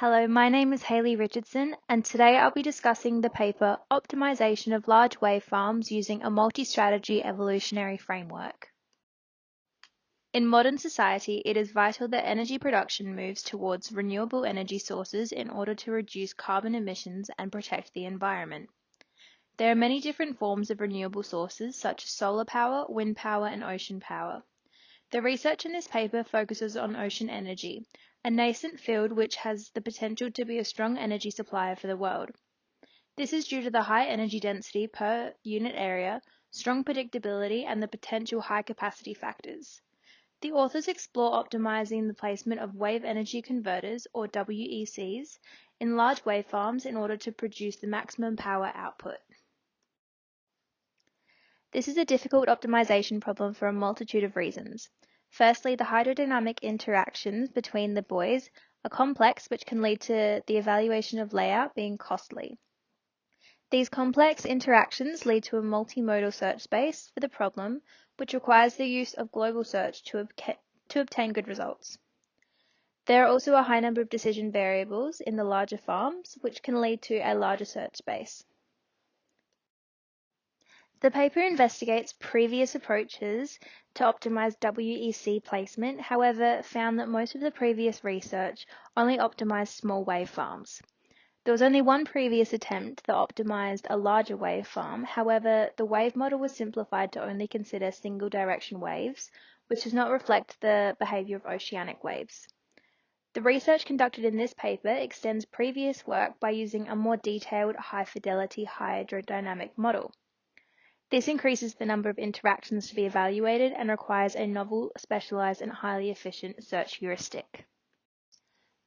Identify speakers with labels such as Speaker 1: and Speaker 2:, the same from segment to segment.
Speaker 1: Hello, my name is Hayley Richardson, and today I'll be discussing the paper Optimization of Large Wave Farms Using a Multi-Strategy Evolutionary Framework. In modern society, it is vital that energy production moves towards renewable energy sources in order to reduce carbon emissions and protect the environment. There are many different forms of renewable sources, such as solar power, wind power, and ocean power. The research in this paper focuses on ocean energy, a nascent field which has the potential to be a strong energy supplier for the world. This is due to the high energy density per unit area, strong predictability, and the potential high capacity factors. The authors explore optimizing the placement of wave energy converters, or WECs, in large wave farms in order to produce the maximum power output. This is a difficult optimization problem for a multitude of reasons. Firstly, the hydrodynamic interactions between the buoys are complex, which can lead to the evaluation of layout being costly. These complex interactions lead to a multimodal search space for the problem, which requires the use of global search to obtain good results. There are also a high number of decision variables in the larger farms, which can lead to a larger search space. The paper investigates previous approaches to optimize WEC placement, however, found that most of the previous research only optimized small wave farms. There was only one previous attempt that optimized a larger wave farm, however, the wave model was simplified to only consider single direction waves, which does not reflect the behavior of oceanic waves. The research conducted in this paper extends previous work by using a more detailed, high-fidelity hydrodynamic model. This increases the number of interactions to be evaluated and requires a novel, specialized, and highly efficient search heuristic.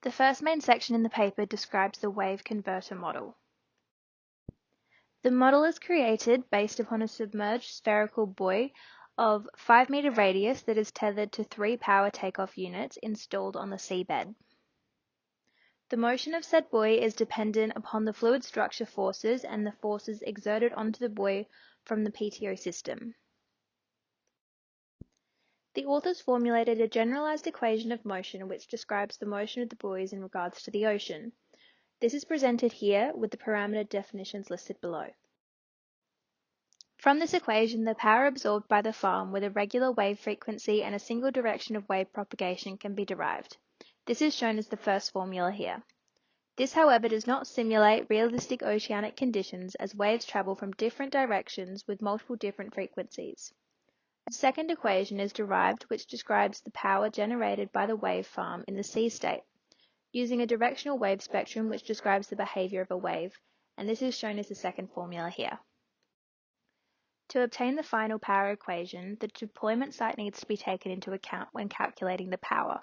Speaker 1: The first main section in the paper describes the wave converter model. The model is created based upon a submerged spherical buoy of 5-meter radius that is tethered to 3 power takeoff units installed on the seabed. The motion of said buoy is dependent upon the fluid structure forces and the forces exerted onto the buoy from the PTO system. The authors formulated a generalized equation of motion which describes the motion of the buoys in regards to the ocean. This is presented here with the parameter definitions listed below. From this equation, the power absorbed by the farm with a regular wave frequency and a single direction of wave propagation can be derived. This is shown as the first formula here. This, however, does not simulate realistic oceanic conditions as waves travel from different directions with multiple different frequencies. A second equation is derived which describes the power generated by the wave farm in the sea state, using a directional wave spectrum which describes the behavior of a wave, and this is shown as the second formula here. To obtain the final power equation, the deployment site needs to be taken into account when calculating the power.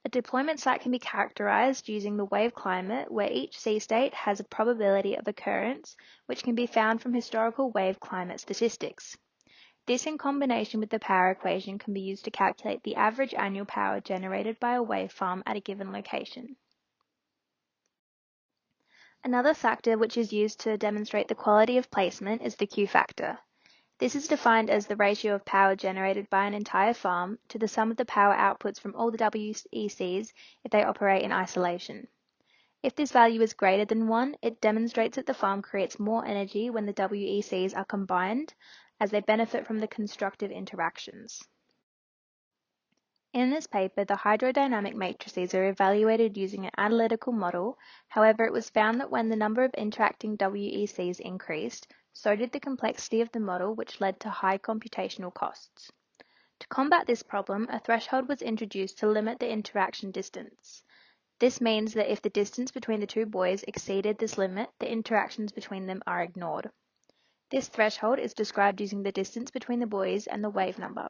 Speaker 1: A deployment site can be characterized using the wave climate, where each sea state has a probability of occurrence, which can be found from historical wave climate statistics. This, in combination with the power equation, can be used to calculate the average annual power generated by a wave farm at a given location. Another factor which is used to demonstrate the quality of placement is the Q factor. This is defined as the ratio of power generated by an entire farm to the sum of the power outputs from all the WECs if they operate in isolation. If this value is greater than 1, it demonstrates that the farm creates more energy when the WECs are combined, as they benefit from the constructive interactions. In this paper, the hydrodynamic matrices are evaluated using an analytical model. However, it was found that when the number of interacting WECs increased, so did the complexity of the model, which led to high computational costs. To combat this problem, a threshold was introduced to limit the interaction distance. This means that if the distance between the two buoys exceeded this limit, the interactions between them are ignored. This threshold is described using the distance between the buoys and the wave number.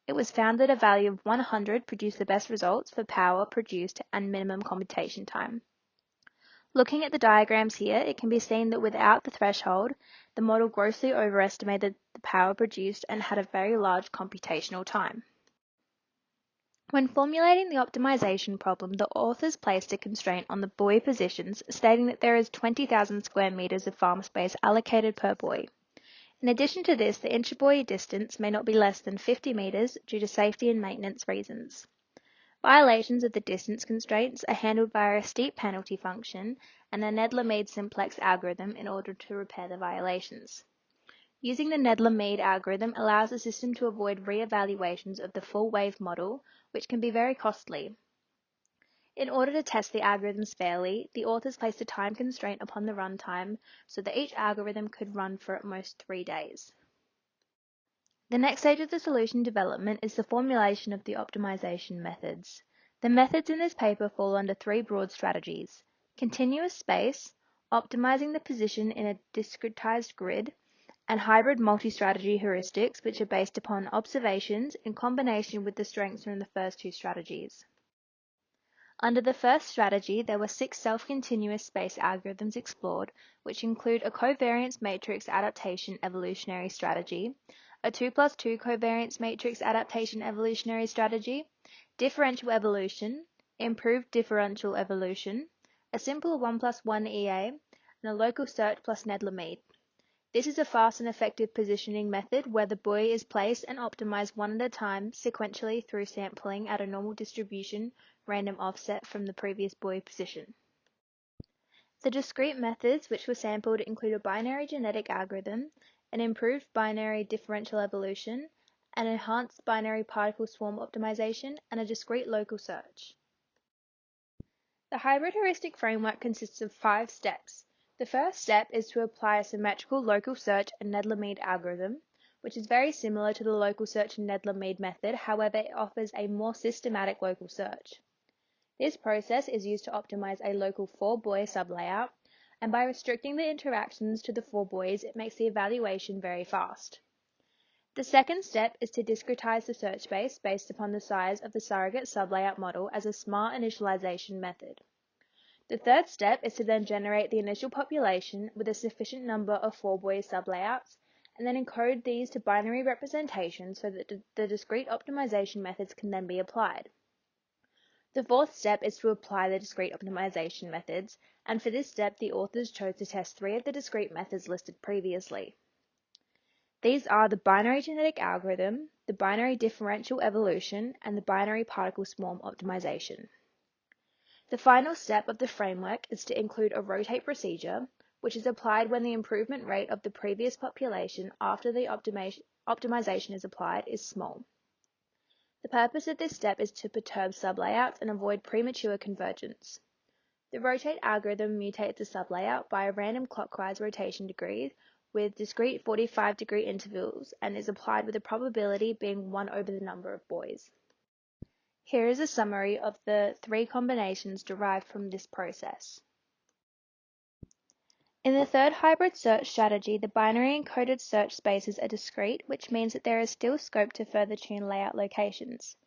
Speaker 1: It was found that a value of 100 produced the best results for power produced and minimum computation time. Looking at the diagrams here, it can be seen that without the threshold, the model grossly overestimated the power produced and had a very large computational time. When formulating the optimization problem, the authors placed a constraint on the buoy positions, stating that there is 20,000 square meters of farm space allocated per buoy. In addition to this, the intra-buoy distance may not be less than 50 meters due to safety and maintenance reasons. Violations of the distance constraints are handled via a steep penalty function and a Nedler-Mead simplex algorithm in order to repair the violations. Using the Nedler-Mead algorithm allows the system to avoid re-evaluations of the full wave model, which can be very costly. In order to test the algorithms fairly, the authors placed a time constraint upon the runtime so that each algorithm could run for at most 3 days. The next stage of the solution development is the formulation of the optimization methods. The methods in this paper fall under 3 broad strategies: continuous space, optimizing the position in a discretized grid, and hybrid multi-strategy heuristics, which are based upon observations in combination with the strengths from the first 2 strategies. Under the first strategy, there were 6 self-continuous space algorithms explored, which include a covariance matrix adaptation evolutionary strategy, a 2+2 covariance matrix adaptation evolutionary strategy, differential evolution, improved differential evolution, a simple 1+1 EA, and a local search plus Nedler-Mead. This is a fast and effective positioning method where the buoy is placed and optimized one at a time sequentially through sampling at a normal distribution random offset from the previous buoy position. The discrete methods which were sampled include a binary genetic algorithm, an improved binary differential evolution, an enhanced binary particle swarm optimization, and a discrete local search. The hybrid heuristic framework consists of 5 steps. The first step is to apply a symmetrical local search and Nedler-Mead algorithm, which is very similar to the local search and Nedler-Mead method, however it offers a more systematic local search. This process is used to optimize a local 4-buoy sublayout, and by restricting the interactions to the 4 buoys, it makes the evaluation very fast. The second step is to discretize the search space based upon the size of the surrogate sublayout model as a smart initialization method. The third step is to then generate the initial population with a sufficient number of 4-buoy sublayouts, and then encode these to binary representations so that the discrete optimization methods can then be applied. The fourth step is to apply the discrete optimization methods, and for this step the authors chose to test 3 of the discrete methods listed previously. These are the binary genetic algorithm, the binary differential evolution, and the binary particle swarm optimization. The final step of the framework is to include a rotate procedure, which is applied when the improvement rate of the previous population after the optimization is applied is small. The purpose of this step is to perturb sublayouts and avoid premature convergence. The rotate algorithm mutates the sublayout by a random clockwise rotation degree with discrete 45-degree intervals and is applied with a probability being 1 over the number of buoys. Here is a summary of the 3 combinations derived from this process. In the third hybrid search strategy, the binary encoded search spaces are discrete, which means that there is still scope to further tune layout locations.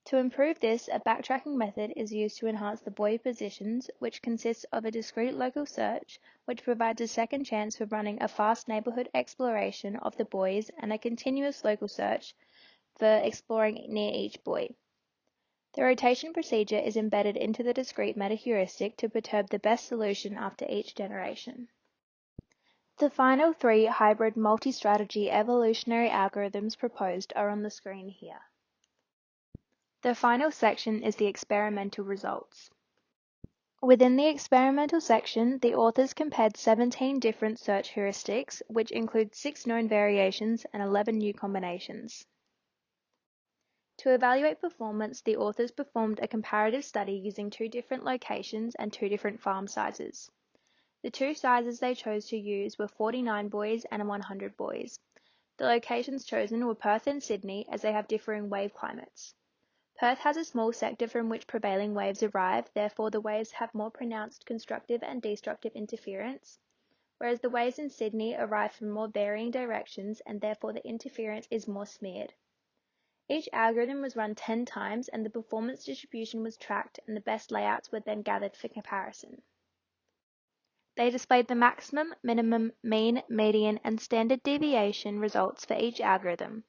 Speaker 1: To improve this, a backtracking method is used to enhance the buoy positions, which consists of a discrete local search, which provides a second chance for running a fast neighborhood exploration of the buoys, and a continuous local search for exploring near each buoy. The rotation procedure is embedded into the discrete metaheuristic to perturb the best solution after each generation. The final 3 hybrid multi-strategy evolutionary algorithms proposed are on the screen here. The final section is the experimental results. Within the experimental section, the authors compared 17 different search heuristics, which include 6 known variations and 11 new combinations. To evaluate performance, the authors performed a comparative study using 2 different locations and 2 different farm sizes. The 2 sizes they chose to use were 49 buoys and 100 buoys. The locations chosen were Perth and Sydney, as they have differing wave climates. Perth has a small sector from which prevailing waves arrive, therefore the waves have more pronounced constructive and destructive interference, whereas the waves in Sydney arrive from more varying directions and therefore the interference is more smeared. Each algorithm was run 10 times and the performance distribution was tracked, and the best layouts were then gathered for comparison. They displayed the maximum, minimum, mean, median, and standard deviation results for each algorithm.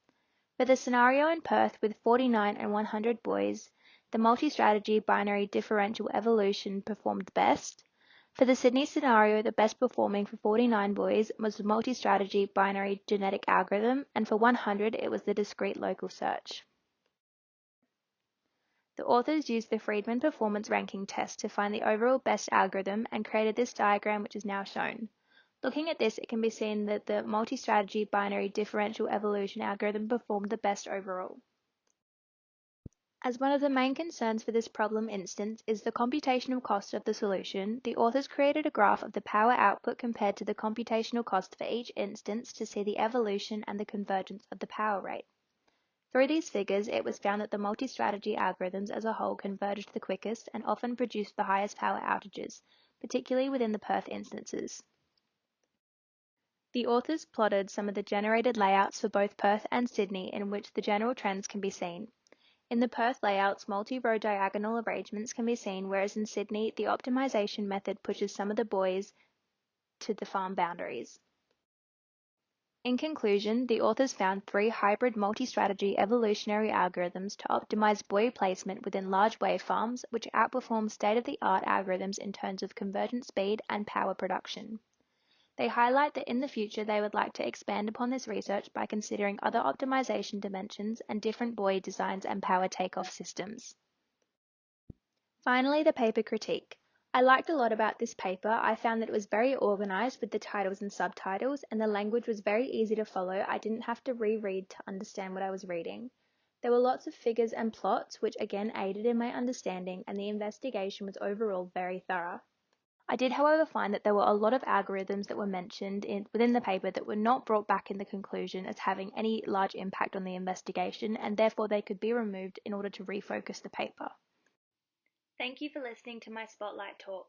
Speaker 1: For the scenario in Perth with 49 and 100 buoys, the multi-strategy binary differential evolution performed best. For the Sydney scenario, the best performing for 49 buoys was the multi-strategy binary genetic algorithm, and for 100 it was the discrete local search. The authors used the Friedman performance ranking test to find the overall best algorithm and created this diagram, which is now shown. Looking at this, it can be seen that the multi-strategy binary differential evolution algorithm performed the best overall. As one of the main concerns for this problem instance is the computational cost of the solution, the authors created a graph of the power output compared to the computational cost for each instance to see the evolution and the convergence of the power rate. Through these figures, it was found that the multi-strategy algorithms as a whole converged the quickest and often produced the highest power outages, particularly within the Perth instances. The authors plotted some of the generated layouts for both Perth and Sydney in which the general trends can be seen. In the Perth layouts, multi-row diagonal arrangements can be seen, whereas in Sydney, the optimization method pushes some of the buoys to the farm boundaries. In conclusion, the authors found 3 hybrid multi-strategy evolutionary algorithms to optimize buoy placement within large wave farms, which outperform state-of-the-art algorithms in terms of convergence speed and power production. They highlight that in the future they would like to expand upon this research by considering other optimization dimensions and different buoy designs and power takeoff systems. Finally, the paper critique. I liked a lot about this paper. I found that it was very organized with the titles and subtitles, and the language was very easy to follow. I didn't have to reread to understand what I was reading. There were lots of figures and plots, which again aided in my understanding, and the investigation was overall very thorough. I did, however, find that there were a lot of algorithms that were mentioned within the paper that were not brought back in the conclusion as having any large impact on the investigation, and therefore they could be removed in order to refocus the paper. Thank you for listening to my Spotlight talk.